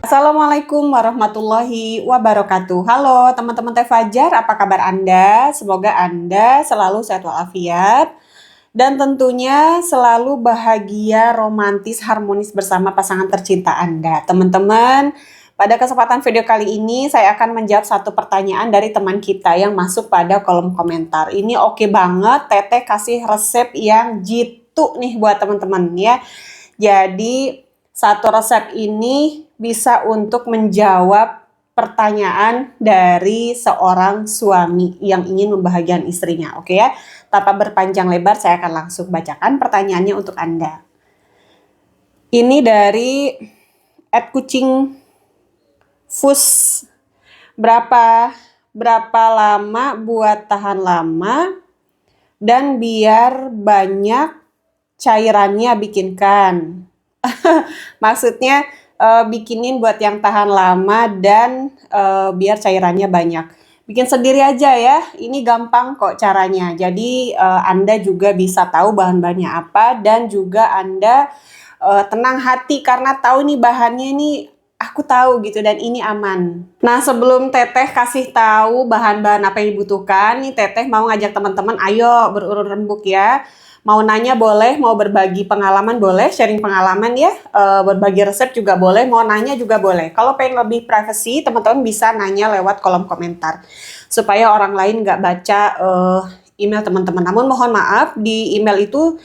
Assalamualaikum warahmatullahi wabarakatuh. Halo teman-teman Teh Fajar, apa kabar Anda? Semoga Anda selalu sehat walafiat dan tentunya selalu bahagia, romantis, harmonis bersama pasangan tercinta Anda. Teman-teman, pada kesempatan video kali ini saya akan menjawab satu pertanyaan dari teman kita yang masuk pada kolom komentar. Ini oke banget, Teteh kasih resep yang jitu nih buat teman-teman ya. Jadi satu resep ini bisa untuk menjawab pertanyaan dari seorang suami yang ingin membahagiakan istrinya. Oke ya, tanpa berpanjang lebar saya akan langsung bacakan pertanyaannya untuk Anda. Ini dari @kucing Fus. Berapa lama buat tahan lama dan biar banyak cairannya bikinkan. Maksudnya bikinin buat yang tahan lama dan biar cairannya banyak. Bikin sendiri aja ya, ini gampang kok caranya. Jadi Anda juga bisa tahu bahan-bahannya apa dan juga Anda tenang hati karena tahu nih bahannya ini aku tahu gitu dan ini aman. Nah sebelum Teteh kasih tahu bahan-bahan apa yang dibutuhkan, nih Teteh mau ngajak teman-teman ayo berurun rembuk ya. Mau nanya boleh, mau berbagi pengalaman boleh, sharing pengalaman ya, berbagi resep juga boleh, mau nanya juga boleh. Kalau pengen lebih privacy, teman-teman bisa nanya lewat kolom komentar. Supaya orang lain nggak baca email teman-teman. Namun mohon maaf, di email itu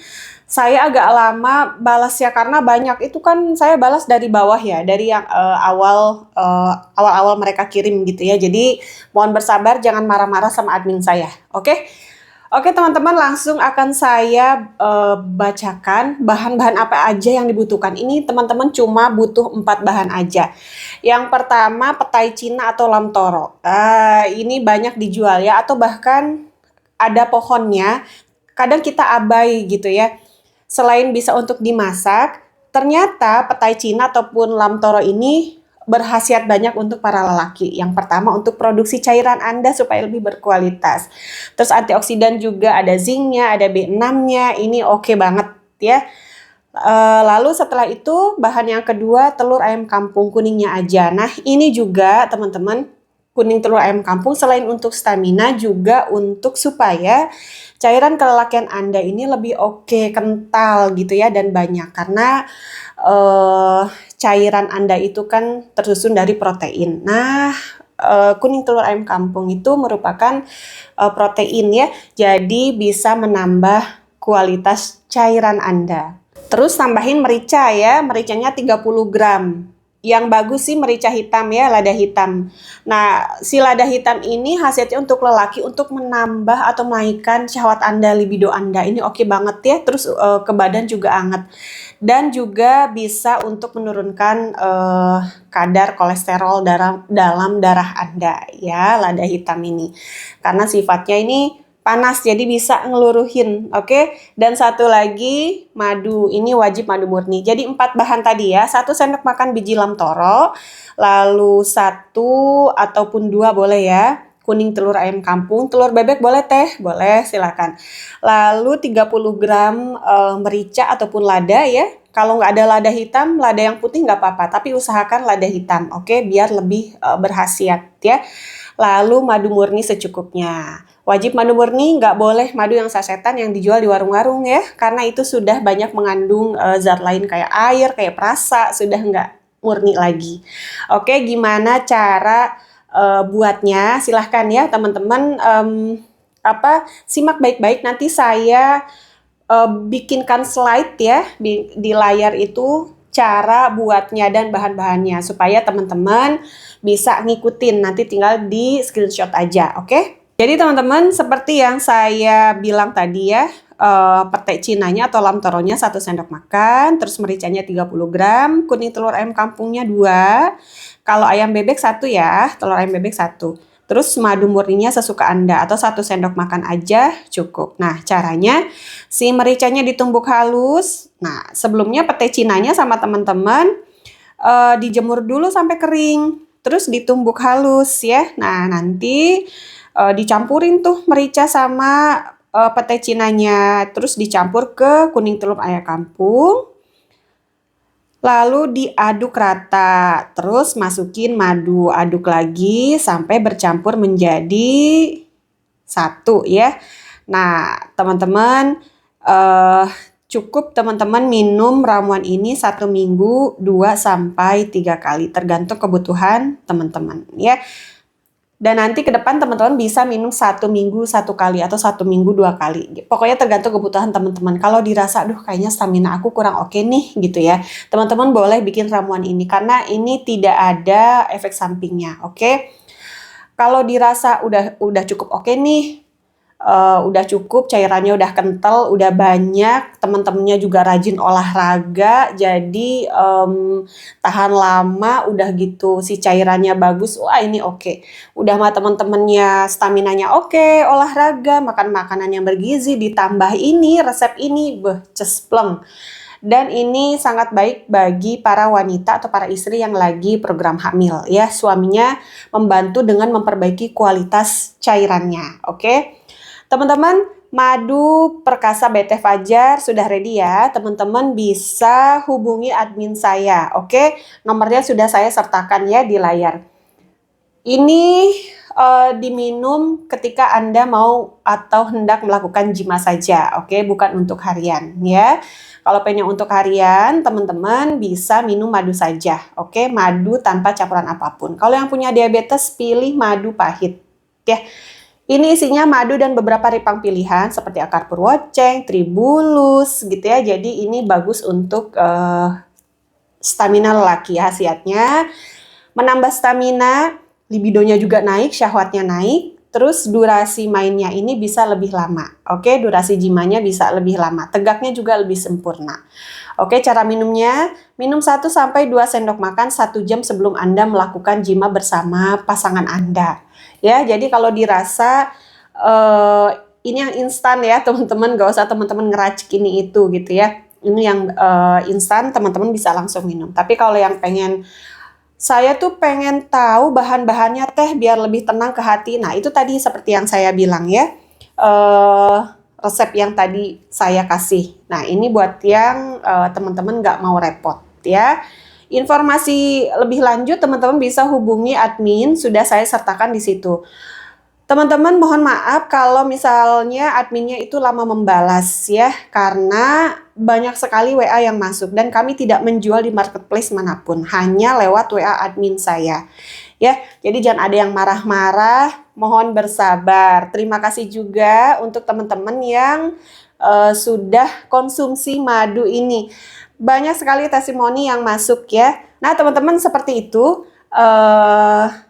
saya agak lama balas ya karena banyak itu kan saya balas dari bawah ya dari yang awal-awal mereka kirim gitu ya. Jadi mohon bersabar jangan marah-marah sama admin saya. Oke? Oke teman-teman langsung akan saya bacakan bahan-bahan apa aja yang dibutuhkan. Ini teman-teman cuma butuh 4 bahan aja. Yang pertama petai Cina atau lam toro. Ini banyak dijual ya atau bahkan ada pohonnya. Kadang kita abai gitu ya. Selain bisa untuk dimasak, ternyata petai Cina ataupun lam toro ini berkhasiat banyak untuk para lelaki. Yang pertama untuk produksi cairan Anda supaya lebih berkualitas. Terus antioksidan juga ada zincnya, ada B6-nya. Ini oke banget ya. Lalu setelah itu bahan yang kedua telur ayam kampung kuningnya aja. Nah ini juga teman-teman kuning telur ayam kampung selain untuk stamina juga untuk supaya cairan kelelakian Anda ini lebih oke, kental gitu ya dan banyak karena cairan Anda itu kan tersusun dari protein. Nah, kuning telur ayam kampung itu merupakan protein ya. Jadi bisa menambah kualitas cairan Anda. Terus tambahin merica ya, mericanya 30 gram. Yang bagus sih merica hitam ya, lada hitam. Nah, si lada hitam ini khasiatnya untuk lelaki untuk menambah atau menaikkan syahwat Anda, libido Anda. Ini oke banget ya, terus ke badan juga anget. Dan juga bisa untuk menurunkan kadar kolesterol dalam darah Anda ya, lada hitam ini. Karena sifatnya ini panas jadi bisa ngeluruhin, oke? Dan satu lagi madu, ini wajib madu murni. Jadi 4 bahan tadi ya, 1 sendok makan biji lam toro, lalu 1 ataupun 2 boleh ya, kuning telur ayam kampung, telur bebek boleh teh, boleh silakan. Lalu 30 gram merica ataupun lada ya. Kalau nggak ada lada hitam, lada yang putih nggak apa-apa, tapi usahakan lada hitam, oke? Biar lebih berkhasiat ya. Lalu madu murni secukupnya. Wajib madu murni, nggak boleh madu yang sasetan yang dijual di warung-warung ya, karena itu sudah banyak mengandung zat lain kayak air, kayak perasa, sudah nggak murni lagi. Oke, gimana cara buatnya? Silahkan ya teman-teman, simak baik-baik. Nanti saya bikinkan slide ya di layar itu cara buatnya dan bahan-bahannya supaya teman-teman bisa ngikutin, nanti tinggal di screenshot aja, oke? Jadi teman-teman seperti yang saya bilang tadi ya, petai cinanya atau lam toronya 1 sendok makan, terus mericanya 30 gram, kuning telur ayam kampungnya 2, kalau ayam bebek 1 ya, telur ayam bebek 1. Terus madu murninya sesuka Anda atau 1 sendok makan aja cukup. Nah caranya si mericanya ditumbuk halus. Nah sebelumnya petai cinanya sama teman-teman dijemur dulu sampai kering. Terus ditumbuk halus ya. Nah nanti dicampurin tuh merica sama petai cinanya. Terus dicampur ke kuning telur ayam kampung. Lalu diaduk rata, terus masukin madu, aduk lagi sampai bercampur menjadi satu ya. Nah, teman-teman, cukup teman-teman minum ramuan ini 1 minggu 2 sampai 3 kali, tergantung kebutuhan teman-teman ya. Dan nanti ke depan teman-teman bisa minum 1 minggu 1 kali atau 1 minggu 2 kali. Pokoknya tergantung kebutuhan teman-teman. Kalau dirasa, aduh kayaknya stamina aku kurang oke nih gitu ya. Teman-teman boleh bikin ramuan ini karena ini tidak ada efek sampingnya, oke? Kalau dirasa udah cukup oke nih, udah cukup, cairannya udah kental, udah banyak, teman-temannya juga rajin olahraga, jadi tahan lama, udah gitu si cairannya bagus, wah ini oke. Udah mah teman-temannya staminanya oke, olahraga, makan makanan yang bergizi, ditambah ini resep ini, cespleng. Dan ini sangat baik bagi para wanita atau para istri yang lagi program hamil ya, suaminya membantu dengan memperbaiki kualitas cairannya, oke? Teman-teman, madu perkasa BT Fajar sudah ready ya. Teman-teman bisa hubungi admin saya, oke? Nomornya sudah saya sertakan ya di layar. Ini diminum ketika Anda mau atau hendak melakukan jima saja, oke? Bukan untuk harian ya. Kalau pengen untuk harian, teman-teman bisa minum madu saja, oke? Madu tanpa campuran apapun. Kalau yang punya diabetes, pilih madu pahit ya. Ini isinya madu dan beberapa ripang pilihan seperti akar purwoceng, tribulus gitu ya. Jadi ini bagus untuk stamina lelaki ya khasiatnya. Menambah stamina, libidonya juga naik, syahwatnya naik. Terus durasi mainnya ini bisa lebih lama. Oke, durasi jimanya bisa lebih lama. Tegaknya juga lebih sempurna. Oke, cara minumnya, minum 1-2 sendok makan 1 jam sebelum Anda melakukan jima bersama pasangan Anda. Ya, jadi kalau dirasa ini yang instan ya teman-teman, gak usah teman-teman ngeracik ini itu gitu ya. Ini yang instan, teman-teman bisa langsung minum. Tapi kalau yang saya tuh pengen tahu bahan-bahannya teh biar lebih tenang ke hati. Nah itu tadi seperti yang saya bilang ya, resep yang tadi saya kasih. Nah ini buat yang teman-teman gak mau repot ya. Informasi lebih lanjut teman-teman bisa hubungi admin, sudah saya sertakan di situ. Teman-teman mohon maaf kalau misalnya adminnya itu lama membalas ya, karena banyak sekali WA yang masuk dan kami tidak menjual di marketplace manapun, hanya lewat WA admin saya. Ya, jadi jangan ada yang marah-marah, mohon bersabar. Terima kasih juga untuk teman-teman yang sudah konsumsi madu ini. Banyak sekali testimoni yang masuk ya. Nah teman-teman seperti itu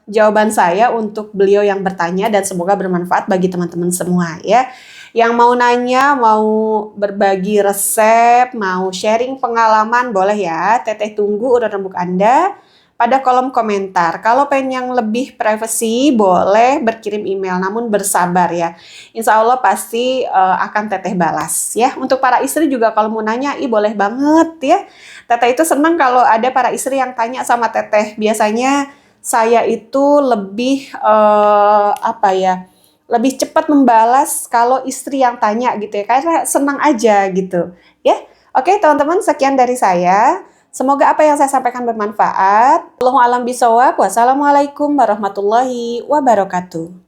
jawaban saya untuk beliau yang bertanya dan semoga bermanfaat bagi teman-teman semua ya. Yang mau nanya, mau berbagi resep, mau sharing pengalaman boleh ya. Teteh tunggu urat rembuk Anda pada kolom komentar. Kalau pengen yang lebih privacy boleh berkirim email, namun bersabar ya. Insya Allah pasti akan teteh balas ya. Untuk para istri juga kalau mau nanya, boleh banget ya. Teteh itu senang kalau ada para istri yang tanya sama teteh. Biasanya saya itu lebih lebih cepat membalas kalau istri yang tanya gitu ya. Karena senang aja gitu ya. Oke teman-teman, sekian dari saya. Semoga apa yang saya sampaikan bermanfaat. Wallahu a'lam bishawab. Wassalamualaikum warahmatullahi wabarakatuh.